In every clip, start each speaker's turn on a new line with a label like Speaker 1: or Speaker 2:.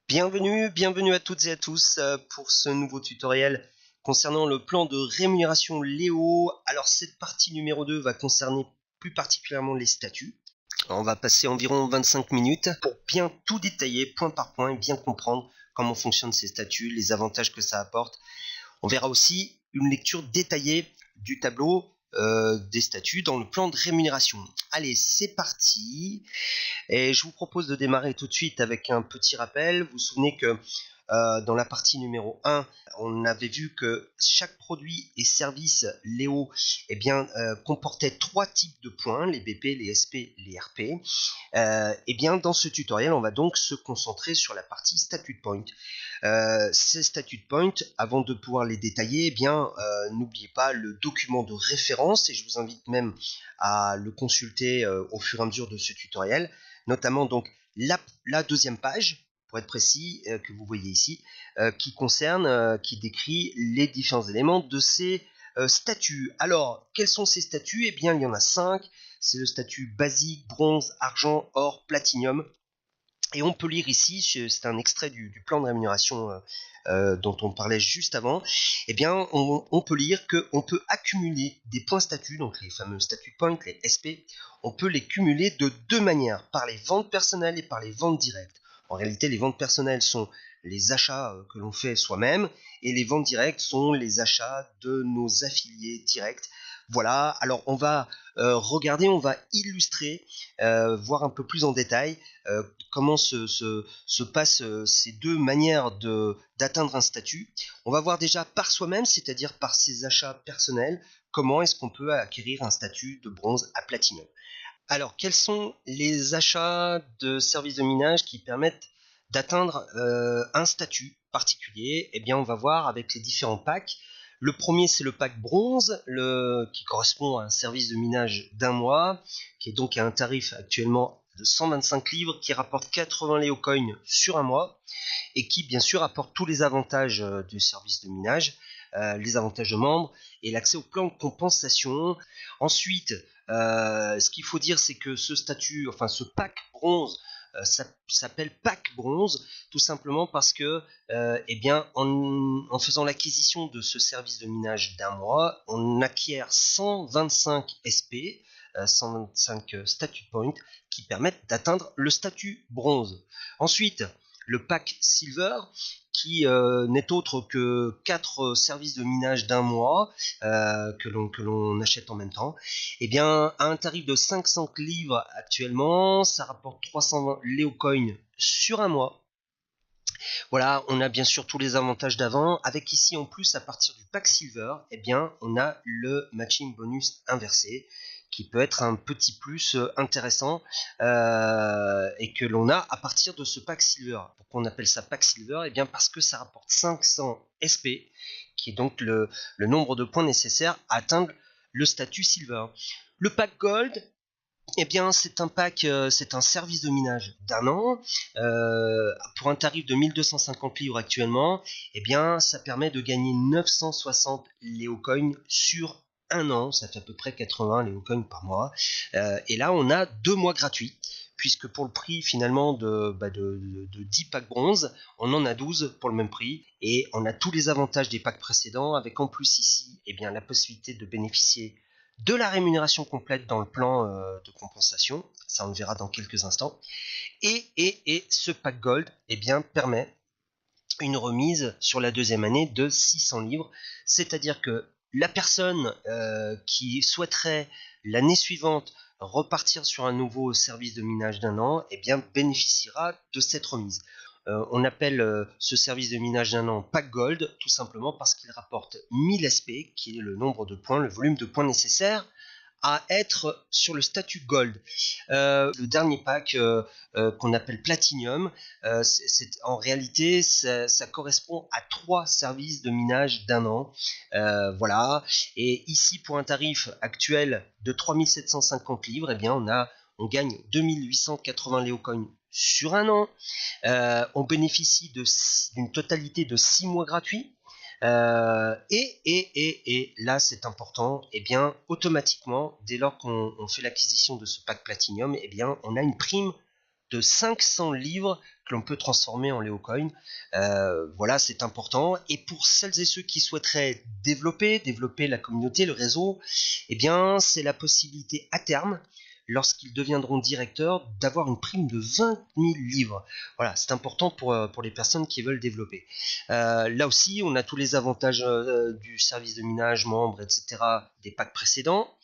Speaker 1: Bienvenue à toutes et à tous pour ce nouveau tutoriel concernant le plan de rémunération Léo. Alors cette partie numéro 2 va concerner plus particulièrement les statuts. On va passer environ 25 minutes pour bien tout détailler point par point et bien comprendre comment fonctionnent ces statuts, les avantages que ça apporte. On verra aussi une lecture détaillée du tableau des statuts dans le plan de rémunération. Allez, c'est parti. Et je vous propose de démarrer tout de suite avec un petit rappel. Vous vous souvenez que dans la partie numéro 1, on avait vu que chaque produit et service Léo comportait 3 types de points, les BP, les SP, les RP. Dans ce tutoriel, on va donc se concentrer sur la partie Statute Point. Ces Statute Point, avant de pouvoir les détailler, n'oubliez pas le document de référence, et je vous invite même à le consulter au fur et à mesure de ce tutoriel, notamment donc la deuxième page, pour être précis, que vous voyez ici, qui décrit les différents éléments de ces statuts. Alors, quels sont ces statuts? Eh bien, il y en a 5. C'est le statut basique, bronze, argent, or, platinium. Et on peut lire ici, c'est un extrait du plan de rémunération dont on parlait juste avant, on peut lire qu'on peut accumuler des points statuts, donc les fameux statut points, les SP, on peut les cumuler de deux manières, par les ventes personnelles et par les ventes directes. En réalité, les ventes personnelles sont les achats que l'on fait soi-même, et les ventes directes sont les achats de nos affiliés directs. Voilà, alors on va regarder, on va illustrer, voir un peu plus en détail comment se passent ces deux manières d'atteindre un statut. On va voir déjà par soi-même, c'est-à-dire par ses achats personnels, comment est-ce qu'on peut acquérir un statut de bronze à platinum. Alors, quels sont les achats de services de minage qui permettent d'atteindre un statut particulier? Eh bien, on va voir avec les différents packs. Le premier, c'est le pack bronze, qui correspond à un service de minage d'un mois, qui est donc à un tarif actuellement de 125 livres, qui rapporte 80 Léo Coins sur un mois, et qui, bien sûr, apporte tous les avantages du service de minage, les avantages de membres, et l'accès au plan de compensation. Ensuite, ce qu'il faut dire, c'est que ce statut, enfin ce pack bronze, s'appelle pack bronze, tout simplement parce que, en faisant l'acquisition de ce service de minage d'un mois, on acquiert 125 SP, 125 statut points, qui permettent d'atteindre le statut bronze. Ensuite, le pack silver, qui n'est autre que 4 services de minage d'un mois que l'on achète en même temps, à un tarif de 500 livres actuellement, ça rapporte 320 Léo Coins sur un mois. Voilà, on a bien sûr tous les avantages d'avant, avec ici en plus à partir du pack silver, on a le matching bonus inversé, qui peut être un petit plus intéressant et que l'on a à partir de ce pack silver. Pourquoi on appelle ça pack silver? Eh bien parce que ça rapporte 500 SP, qui est donc le nombre de points nécessaires à atteindre le statut silver. Le pack gold, eh bien, c'est un pack, c'est un service de minage d'un an pour un tarif de 1250 livres actuellement. Eh bien, ça permet de gagner 960 Léo Coins sur un an. Ça fait à peu près 80 Léo Coins par mois. Et là, on a 2 mois gratuits, puisque pour le prix finalement de 10 packs bronze, on en a 12 pour le même prix, et on a tous les avantages des packs précédents, avec en plus ici la possibilité de bénéficier de la rémunération complète dans le plan de compensation, ça on le verra dans quelques instants, et ce pack gold permet une remise sur la deuxième année de 600 livres, c'est-à-dire que la personne qui souhaiterait l'année suivante repartir sur un nouveau service de minage d'un an, bénéficiera de cette remise. On appelle ce service de minage d'un an pack gold, tout simplement parce qu'il rapporte 1000 SP, qui est le nombre de points, le volume de points nécessaire à être sur le statut gold. Le dernier pack qu'on appelle Platinum, en réalité ça correspond à 3 services de minage d'un an. Voilà. Et ici, pour un tarif actuel de 3750 livres, on gagne 2880 Léo Coins sur un an. On bénéficie d'une totalité de 6 mois gratuits. Et là c'est important, automatiquement dès lors qu'on fait l'acquisition de ce pack Platinum, on a une prime de 500 livres que l'on peut transformer en Léocoin. Voilà, c'est important. Et pour celles et ceux qui souhaiteraient développer la communauté, le réseau, eh bien, c'est la possibilité à terme, lorsqu'ils deviendront directeurs, d'avoir une prime de 20 000 livres. Voilà, c'est important pour les personnes qui veulent développer. Là aussi, on a tous les avantages du service de minage, membres, etc., des packs précédents,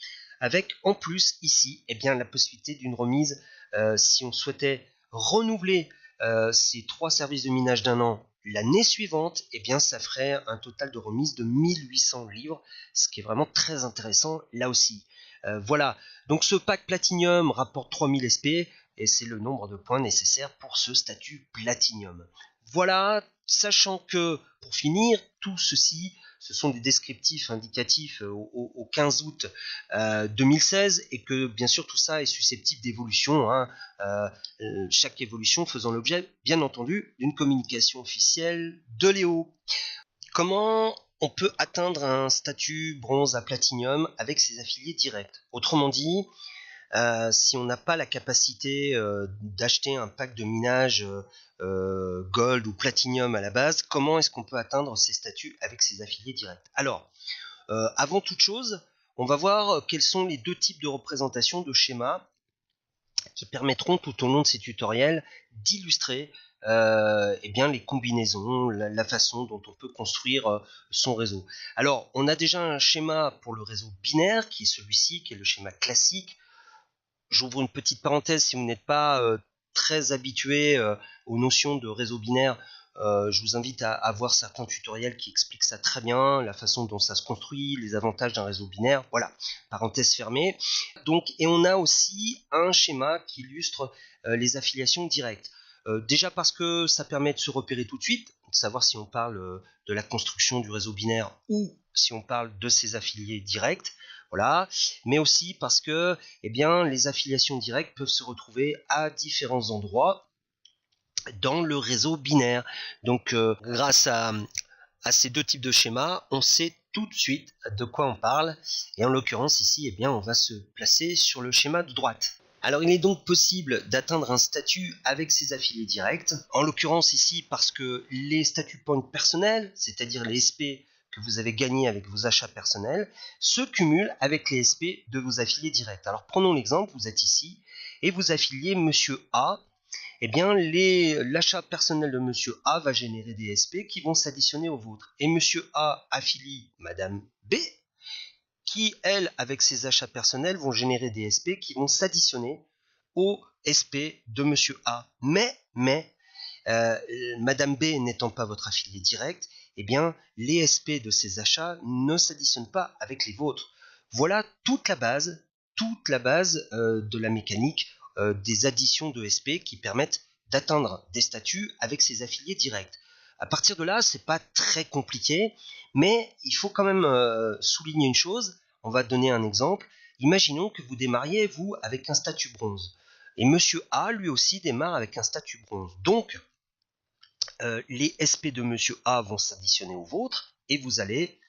Speaker 1: avec en plus ici, eh bien, la possibilité d'une remise si on souhaitait renouveler ces 3 services de minage d'un an l'année suivante, eh bien, ça ferait un total de remise de 1800 livres, ce qui est vraiment très intéressant là aussi. Voilà, donc ce pack Platinium rapporte 3000 SP et c'est le nombre de points nécessaires pour ce statut Platinium. Voilà, sachant que, pour finir, tout ceci, ce sont des descriptifs indicatifs au 15 août 2016 et que bien sûr tout ça est susceptible d'évolution, hein, chaque évolution faisant l'objet, bien entendu, d'une communication officielle de Léo. Comment on peut atteindre un statut bronze à platinium avec ses affiliés directs? Autrement dit, si on n'a pas la capacité d'acheter un pack de minage gold ou platinum à la base, comment est-ce qu'on peut atteindre ces statuts avec ses affiliés directs? Alors, avant toute chose, on va voir quels sont les 2 types de représentation de schémas qui permettront tout au long de ces tutoriels d'illustrer eh bien, les combinaisons, la façon dont on peut construire son réseau. Alors, on a déjà un schéma pour le réseau binaire, qui est celui-ci, qui est le schéma classique. J'ouvre une petite parenthèse, si vous n'êtes pas très habitué aux notions de réseau binaire, je vous invite à voir certains tutoriels qui expliquent ça très bien, la façon dont ça se construit, les avantages d'un réseau binaire, voilà, parenthèse fermée. Donc, et on a aussi un schéma qui illustre les affiliations directes. Déjà parce que ça permet de se repérer tout de suite, de savoir si on parle de la construction du réseau binaire ou si on parle de ses affiliés directs. Voilà, mais aussi parce que eh bien, les affiliations directes peuvent se retrouver à différents endroits dans le réseau binaire. Donc grâce à ces 2 types de schémas, on sait tout de suite de quoi on parle. Et en l'occurrence ici, eh bien, on va se placer sur le schéma de droite. Alors il est donc possible d'atteindre un statut avec ses affiliés directs. En l'occurrence ici parce que les statuts points personnels, c'est-à-dire les SP que vous avez gagnés avec vos achats personnels, se cumulent avec les SP de vos affiliés directs. Alors prenons l'exemple, vous êtes ici et vous affiliez Monsieur A. Eh bien, l'achat personnel de Monsieur A va générer des SP qui vont s'additionner aux vôtres. Et Monsieur A affilie Madame B, qui, elle, avec ses achats personnels, vont générer des SP qui vont s'additionner aux SP de Monsieur A. Mais Madame B n'étant pas votre affilié direct, eh bien, les SP de ces achats ne s'additionnent pas avec les vôtres. Voilà toute la base de la mécanique des additions de SP qui permettent d'atteindre des statuts avec ses affiliés directs. À partir de là, c'est pas très compliqué, mais il faut quand même souligner une chose. On va donner un exemple. Imaginons que vous démarriez, vous, avec un statut bronze. Et Monsieur A, lui aussi, démarre avec un statut bronze. Donc, les SP de Monsieur A vont s'additionner aux vôtres et vous allez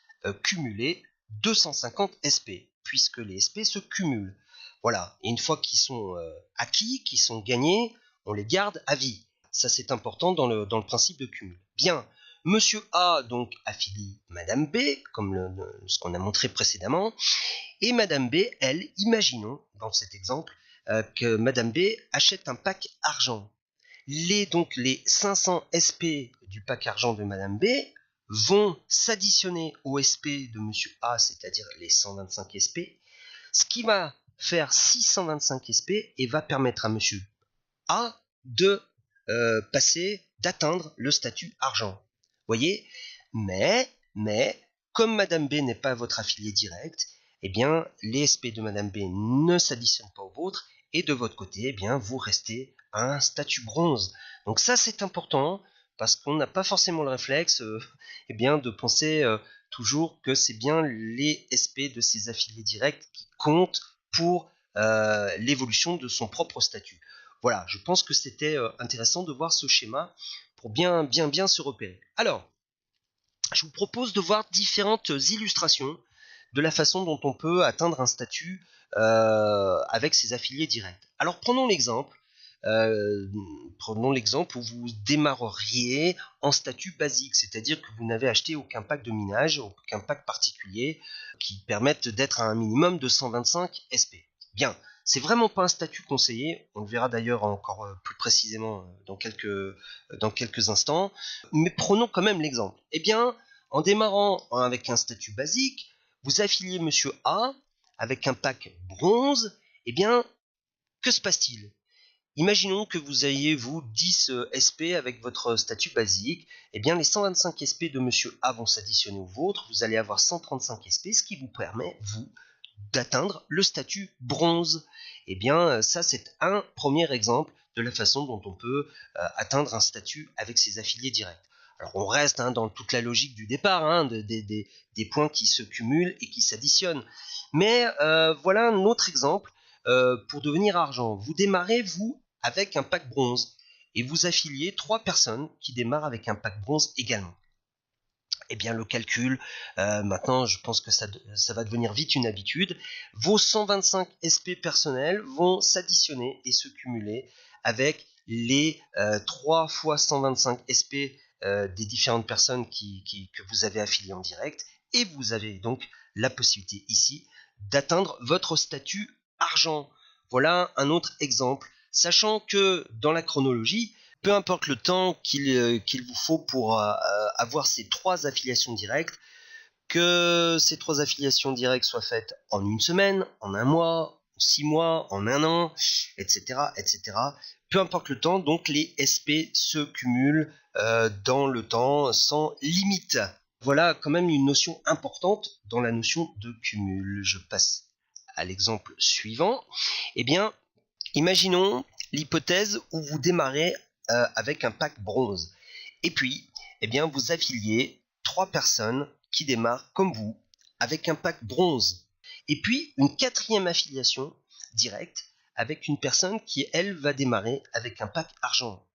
Speaker 1: cumuler 250 SP, puisque les SP se cumulent. Voilà, et une fois qu'ils sont acquis, qu'ils sont gagnés, on les garde à vie. Ça, c'est important dans le principe de cumul. Bien, Monsieur A donc affilie Madame B, comme ce qu'on a montré précédemment, et Madame B, elle, imaginons dans cet exemple que Madame B achète un pack argent. Donc les 500 SP du pack argent de Madame B vont s'additionner aux SP de Monsieur A, c'est-à-dire les 125 SP, ce qui va faire 625 SP et va permettre à Monsieur A de d'atteindre le statut argent. Voyez, mais comme Madame B n'est pas votre affilié direct, eh bien les SP de Madame B ne s'additionnent pas aux vôtres et de votre côté, eh bien vous restez à un statut bronze. Donc ça c'est important parce qu'on n'a pas forcément le réflexe eh bien de penser toujours que c'est bien les SP de ses affiliés directs qui comptent pour l'évolution de son propre statut. Voilà, je pense que c'était intéressant de voir ce schéma pour bien se repérer. Alors, je vous propose de voir différentes illustrations de la façon dont on peut atteindre un statut avec ses affiliés directs. Alors, prenons l'exemple Prenons l'exemple où vous démarreriez en statut basique, c'est-à-dire que vous n'avez acheté aucun pack de minage, aucun pack particulier qui permette d'être à un minimum de 125 SP. Bien, c'est vraiment pas un statut conseillé, on le verra d'ailleurs encore plus précisément dans quelques instants, mais prenons quand même l'exemple. Eh bien, en démarrant avec un statut basique, vous affiliez Monsieur A avec un pack bronze, eh bien, que se passe-t-il? Imaginons que vous ayez, vous, 10 SP avec votre statut basique. Eh bien, les 125 SP de Monsieur A vont s'additionner aux vôtres. Vous allez avoir 135 SP, ce qui vous permet, vous, d'atteindre le statut bronze. Eh bien, ça, c'est un premier exemple de la façon dont on peut atteindre un statut avec ses affiliés directs. Alors, on reste dans toute la logique du départ, des points qui se cumulent et qui s'additionnent. Mais voilà un autre exemple pour devenir argent. Vous démarrez, vous, avec un pack bronze et vous affiliez 3 personnes qui démarrent avec un pack bronze également. Eh bien, le calcul, maintenant, je pense que ça va devenir vite une habitude. Vos 125 SP personnels vont s'additionner et se cumuler avec les 3 fois 125 SP des différentes personnes que vous avez affiliées en direct. Et vous avez donc la possibilité ici d'atteindre votre statut argent. Voilà un autre exemple. Sachant que dans la chronologie, peu importe le temps qu'il vous faut pour avoir ces 3 affiliations directes, que ces 3 affiliations directes soient faites en une semaine, en un mois, en 6 mois, en un an, etc., etc. Peu importe le temps, donc les SP se cumulent dans le temps sans limite. Voilà quand même une notion importante dans la notion de cumul. Je passe à l'exemple suivant. Eh bien, imaginons l'hypothèse où vous démarrez avec un pack bronze. Et puis, eh bien, vous affiliez 3 personnes qui démarrent comme vous avec un pack bronze. Et puis, une 4e affiliation directe avec une personne qui, elle, va démarrer avec un pack argent.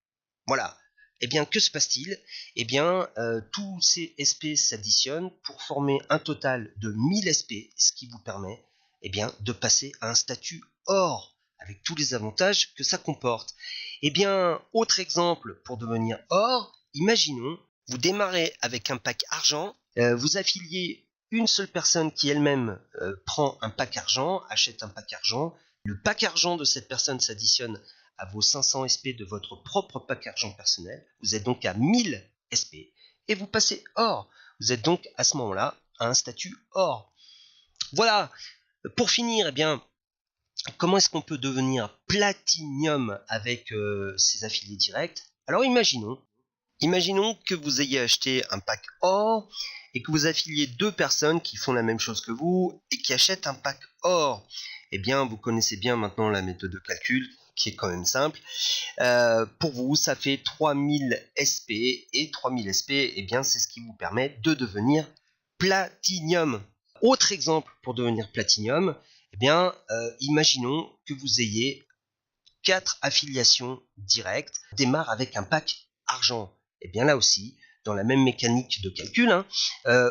Speaker 1: Voilà. Eh bien, que se passe-t-il? Eh bien, tous ces SP s'additionnent pour former un total de 1000 SP, ce qui vous permet bien, de passer à un statut or, avec tous les avantages que ça comporte. Eh bien, autre exemple pour devenir or, imaginons, vous démarrez avec un pack argent, vous affiliez une seule personne qui elle-même prend un pack argent, achète un pack argent, le pack argent de cette personne s'additionne à vos 500 SP de votre propre pack argent personnel, vous êtes donc à 1000 SP, et vous passez or. Vous êtes donc à ce moment-là à un statut or. Voilà. Pour finir, eh bien, comment est-ce qu'on peut devenir platinium avec ses affiliés directs? Alors imaginons que vous ayez acheté un pack or et que vous affiliez 2 personnes qui font la même chose que vous et qui achètent un pack or. Eh bien, vous connaissez bien maintenant la méthode de calcul qui est quand même simple. Pour vous, ça fait 3000 SP et 3000 SP, eh bien, c'est ce qui vous permet de devenir platinium. Autre exemple pour devenir platinium, eh bien, imaginons que vous ayez 4 affiliations directes, démarre avec un pack argent. Et bien là aussi, dans la même mécanique de calcul,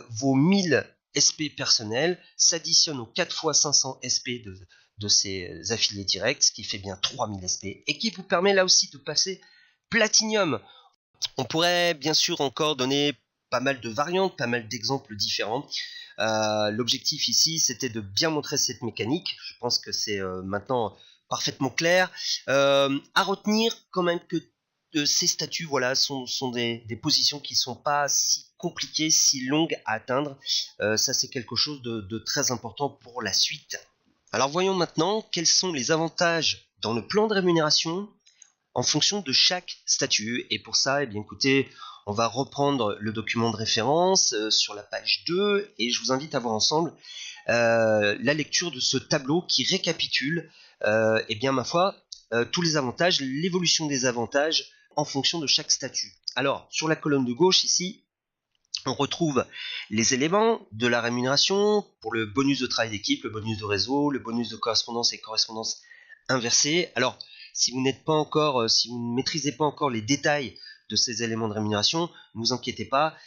Speaker 1: vos 1000 SP personnels s'additionnent aux 4 fois 500 SP de ces affiliés directs, ce qui fait bien 3000 SP, et qui vous permet là aussi de passer platinium. On pourrait bien sûr encore donner pas mal de variantes, pas mal d'exemples différents. L'objectif ici, c'était de bien montrer cette mécanique. Je pense que c'est maintenant parfaitement clair. À retenir quand même que ces statuts, voilà, sont des positions qui ne sont pas si compliquées, si longues à atteindre. Ça, c'est quelque chose de très important pour la suite. Alors voyons maintenant quels sont les avantages dans le plan de rémunération en fonction de chaque statut. Et pour ça, eh bien, écoutez, on va reprendre le document de référence sur la page 2 et je vous invite à voir ensemble la lecture de ce tableau qui récapitule, eh bien, ma foi, tous les avantages, l'évolution des avantages en fonction de chaque statut. Alors, sur la colonne de gauche ici, on retrouve les éléments de la rémunération pour le bonus de travail d'équipe, le bonus de réseau, le bonus de correspondance et correspondance inversée. Alors, si vous n'êtes pas encore, si vous ne maîtrisez pas encore les détails de ces éléments de rémunération, ne vous inquiétez pas,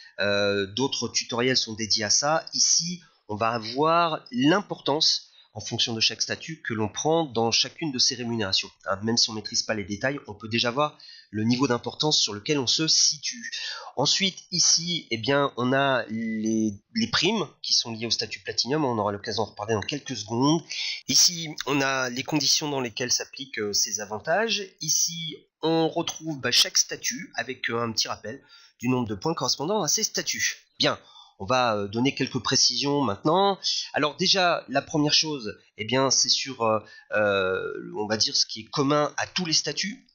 Speaker 1: d'autres tutoriels sont dédiés à ça. Ici, on va voir l'importance en fonction de chaque statut que l'on prend dans chacune de ces rémunérations. Même si on ne maîtrise pas les détails, on peut déjà voir le niveau d'importance sur lequel on se situe. Ensuite, ici, eh bien, on a les primes qui sont liées au statut Platinum. On aura l'occasion d'en reparler dans quelques secondes. Ici, on a les conditions dans lesquelles s'appliquent ces avantages. Ici, on retrouve chaque statut avec un petit rappel du nombre de points correspondant à ces statuts. Bien, on va donner quelques précisions maintenant. Alors déjà, la première chose, eh bien, c'est sur, on va dire, ce qui est commun à tous les statuts.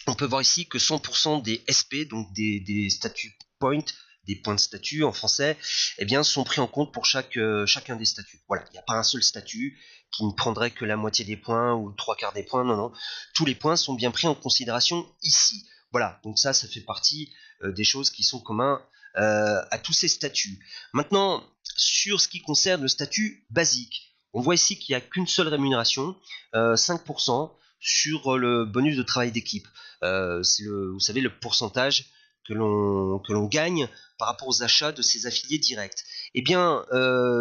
Speaker 1: On peut voir ici que 100% des SP, donc des statuts points, des points de statut en français, eh bien, sont pris en compte pour chacun des statuts. Voilà, il n'y a pas un seul statut qui ne prendrait que la moitié des points ou le 3/4 des points. Non, non. Tous les points sont bien pris en considération ici. Voilà, donc ça fait partie des choses qui sont communs à tous ces statuts. Maintenant, sur ce qui concerne le statut basique, on voit ici qu'il n'y a qu'une seule rémunération, 5% sur le bonus de travail d'équipe. C'est vous savez, le pourcentage que l'on gagne par rapport aux achats de ses affiliés directs. Eh bien,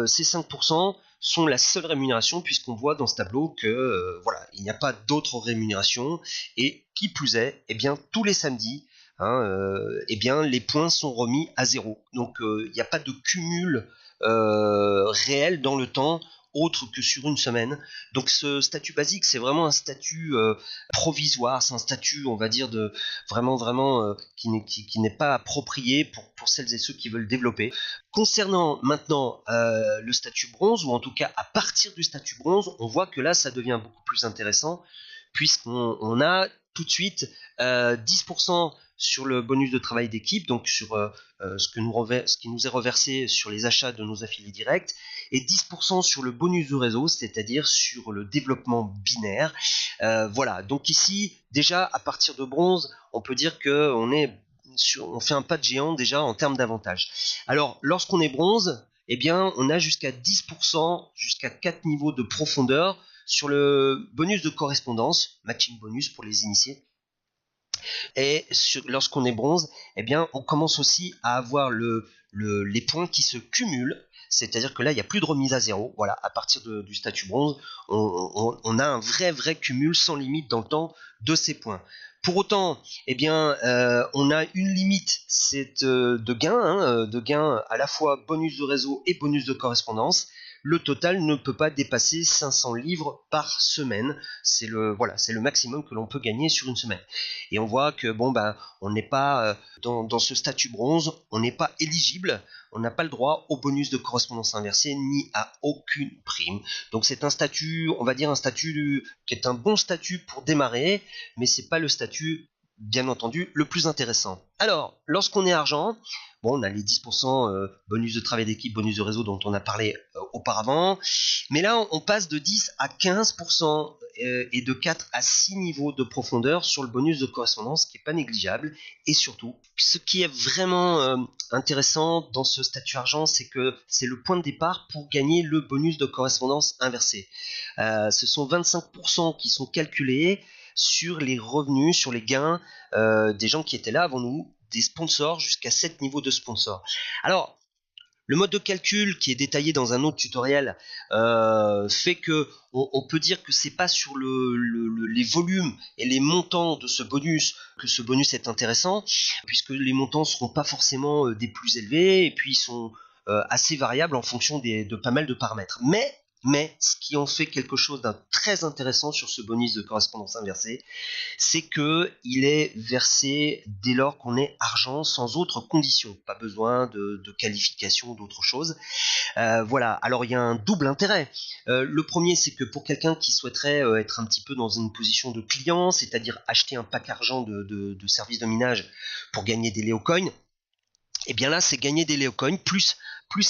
Speaker 1: ces 5% sont la seule rémunération, puisqu'on voit dans ce tableau que voilà, il n'y a pas d'autres rémunérations, et qui plus est, eh bien, tous les samedis, eh bien, les points sont remis à 0. Donc il n'y a pas de cumul réel dans le temps autre que sur une semaine. Donc ce statut basique, c'est vraiment un statut provisoire, c'est un statut, on va dire, de vraiment qui n'est pas approprié pour celles et ceux qui veulent développer. Concernant maintenant le statut bronze, ou en tout cas à partir du statut bronze, on voit que là ça devient beaucoup plus intéressant, puisqu'on a tout de suite 10% sur le bonus de travail d'équipe, donc sur ce qui nous est reversé sur les achats de nos affiliés directs, et 10% sur le bonus de réseau, c'est-à-dire sur le développement binaire. Voilà, donc ici, déjà, à partir de bronze, on peut dire qu'on fait un pas de géant déjà en termes d'avantages. Alors, lorsqu'on est bronze, eh bien, on a jusqu'à 10%, jusqu'à 4 niveaux de profondeur sur le bonus de correspondance, matching bonus pour les initiés. Et lorsqu'on est bronze, eh bien, on commence aussi à avoir les points qui se cumulent. C'est-à-dire que là, il n'y a plus de remise à 0. Voilà, à partir du statut bronze, on a un vrai cumul sans limite dans le temps de ces points. Pour autant, eh bien, on a une limite, c'est de gain à la fois bonus de réseau et bonus de correspondance. Le total ne peut pas dépasser 500 livres par semaine. C'est le maximum que l'on peut gagner sur une semaine. Et on voit que on n'est pas dans ce statut bronze, on n'est pas éligible, on n'a pas le droit au bonus de correspondance inversée ni à aucune prime. Donc c'est un statut, on va dire un statut qui est un bon statut pour démarrer, mais c'est pas le statut, bien entendu, le plus intéressant. Alors, lorsqu'on est argent, on a les 10% bonus de travail d'équipe, bonus de réseau dont on a parlé auparavant, mais là on passe de 10 à 15% et de 4 à 6 niveaux de profondeur sur le bonus de correspondance, qui n'est pas négligeable. Et surtout, ce qui est vraiment intéressant dans ce statut argent, c'est que c'est le point de départ pour gagner le bonus de correspondance inversé. Ce sont 25% qui sont calculés sur les revenus, sur les gains des gens qui étaient là avant nous, des sponsors, jusqu'à 7 niveaux de sponsors. Alors, le mode de calcul qui est détaillé dans un autre tutoriel fait que on peut dire que c'est pas sur les volumes et les montants de ce bonus que ce bonus est intéressant, puisque les montants seront pas forcément des plus élevés, et puis ils sont assez variables en fonction de pas mal de paramètres. Mais ce qui en fait quelque chose d'un très intéressant sur ce bonus de correspondance inversée, c'est qu'il est versé dès lors qu'on est argent, sans autre condition. Pas besoin de qualification ou d'autre chose. Voilà, alors il y a un double intérêt. Le premier, c'est que pour quelqu'un qui souhaiterait être un petit peu dans une position de client, c'est-à-dire acheter un pack argent de services de minage pour gagner des Léocoins, et bien là, c'est gagner des Léocoins plus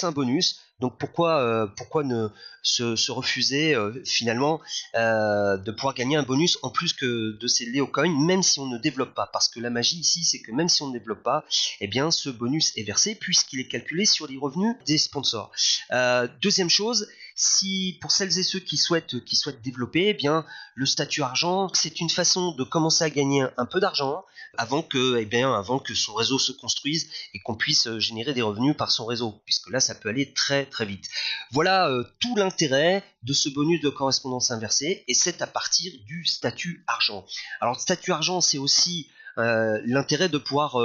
Speaker 1: un bonus. Donc pourquoi ne se refuser finalement de pouvoir gagner un bonus en plus que de ces Léocoins, même si on ne développe pas. Parce que la magie ici, c'est que même si on ne développe pas, eh bien ce bonus est versé puisqu'il est calculé sur les revenus des sponsors. Deuxième chose, Si pour celles et ceux qui souhaitent développer, eh bien le statut argent, c'est une façon de commencer à gagner un peu d'argent avant que son réseau se construise et qu'on puisse générer des revenus par son réseau, puisque là ça peut aller très très vite. Voilà tout l'intérêt de ce bonus de correspondance inversée, et c'est à partir du statut argent. Alors le statut argent, c'est aussi l'intérêt de pouvoir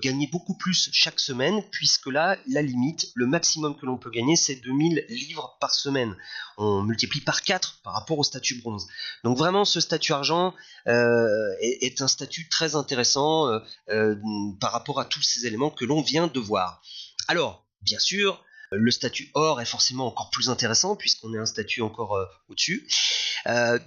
Speaker 1: gagner beaucoup plus chaque semaine, puisque là, la limite, le maximum que l'on peut gagner, c'est 2000 livres par semaine. On multiplie par 4 par rapport au statut bronze. Donc vraiment, ce statut argent est un statut très intéressant par rapport à tous ces éléments que l'on vient de voir. Alors, bien sûr, le statut or est forcément encore plus intéressant, puisqu'on est un statut encore au-dessus.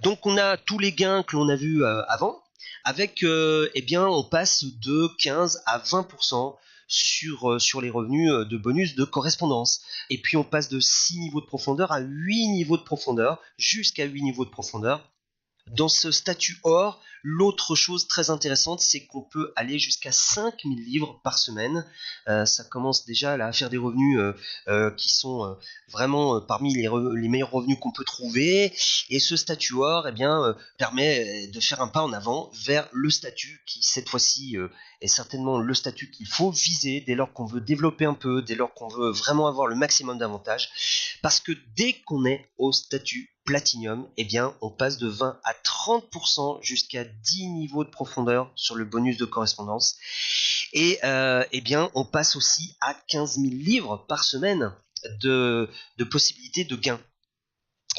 Speaker 1: Donc on a tous les gains que l'on a vus avant, avec on passe de 15 à 20% sur les revenus de bonus de correspondance. Et puis on passe de 6 niveaux de profondeur à 8 niveaux de profondeur, jusqu'à 8 niveaux de profondeur. Dans ce statut or, l'autre chose très intéressante, c'est qu'on peut aller jusqu'à 5000 livres par semaine. Ça commence déjà là, à faire des revenus qui sont vraiment parmi les meilleurs revenus qu'on peut trouver. Et ce statut or permet de faire un pas en avant vers le statut qui, cette fois-ci, est certainement le statut qu'il faut viser dès lors qu'on veut développer un peu, dès lors qu'on veut vraiment avoir le maximum d'avantages. Parce que dès qu'on est au statut Platinum, on passe de 20 à 30% jusqu'à 10 niveaux de profondeur sur le bonus de correspondance. Et on passe aussi à 15 000 livres par semaine de possibilités de gains.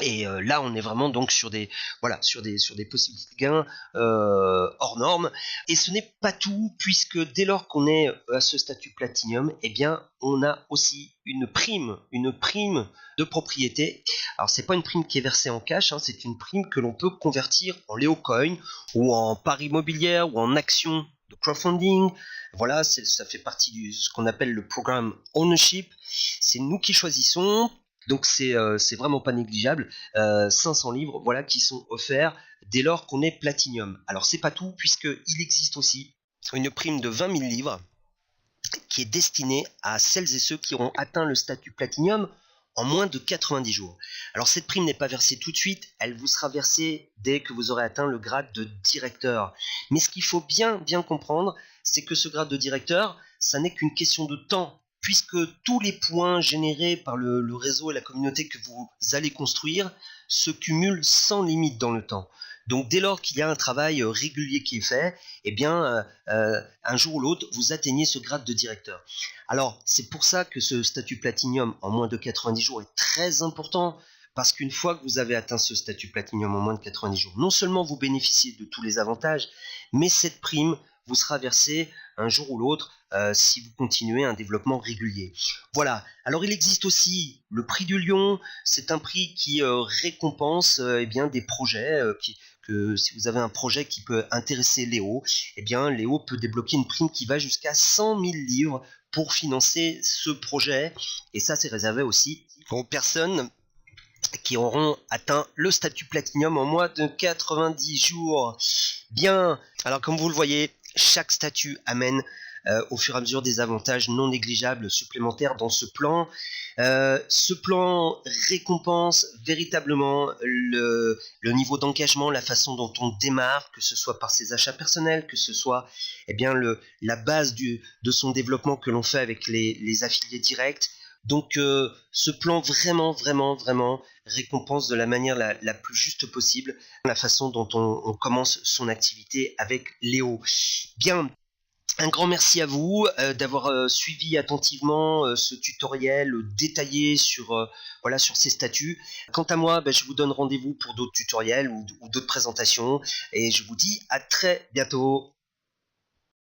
Speaker 1: Et là, on est vraiment donc sur des possibilités de gains hors normes. Et ce n'est pas tout, puisque dès lors qu'on est à ce statut Platinum, on a aussi une prime de propriété. Alors c'est pas une prime qui est versée en cash, c'est une prime que l'on peut convertir en Leocoin ou en part immobilière ou en actions de crowdfunding. Voilà, ça fait partie de ce qu'on appelle le programme Ownership. C'est nous qui choisissons. Donc c'est vraiment pas négligeable, 500 livres qui sont offerts dès lors qu'on est Platinum. Alors c'est pas tout, puisqu'il existe aussi une prime de 20 000 livres qui est destinée à celles et ceux qui auront atteint le statut Platinum en moins de 90 jours. Alors cette prime n'est pas versée tout de suite, elle vous sera versée dès que vous aurez atteint le grade de directeur. Mais ce qu'il faut bien comprendre, c'est que ce grade de directeur, ça n'est qu'une question de temps, puisque tous les points générés par le réseau et la communauté que vous allez construire se cumulent sans limite dans le temps. Donc dès lors qu'il y a un travail régulier qui est fait, un jour ou l'autre, vous atteignez ce grade de directeur. Alors c'est pour ça que ce statut Platinum en moins de 90 jours est très important, parce qu'une fois que vous avez atteint ce statut Platinum en moins de 90 jours, non seulement vous bénéficiez de tous les avantages, mais cette prime vous sera versée un jour ou l'autre si vous continuez un développement régulier. Voilà. Alors il existe aussi le prix du lion. C'est un prix qui récompense des projets que si vous avez un projet qui peut intéresser Léo, Léo peut débloquer une prime qui va jusqu'à 100 000 livres pour financer ce projet. Et ça, c'est réservé aussi aux personnes qui auront atteint le statut Platinum en moins de 90 jours. Bien, alors comme vous le voyez, chaque statut amène au fur et à mesure des avantages non négligeables supplémentaires dans ce plan. Ce plan récompense véritablement le niveau d'engagement, la façon dont on démarre, que ce soit par ses achats personnels, que ce soit la base de son développement que l'on fait avec les affiliés directs. Donc ce plan vraiment récompense de la manière la plus juste possible la façon dont on commence son activité avec Léo. Bien, un grand merci à vous d'avoir suivi attentivement ce tutoriel détaillé sur ces statuts. Quant à moi, je vous donne rendez-vous pour d'autres tutoriels ou d'autres présentations, et je vous dis à très bientôt.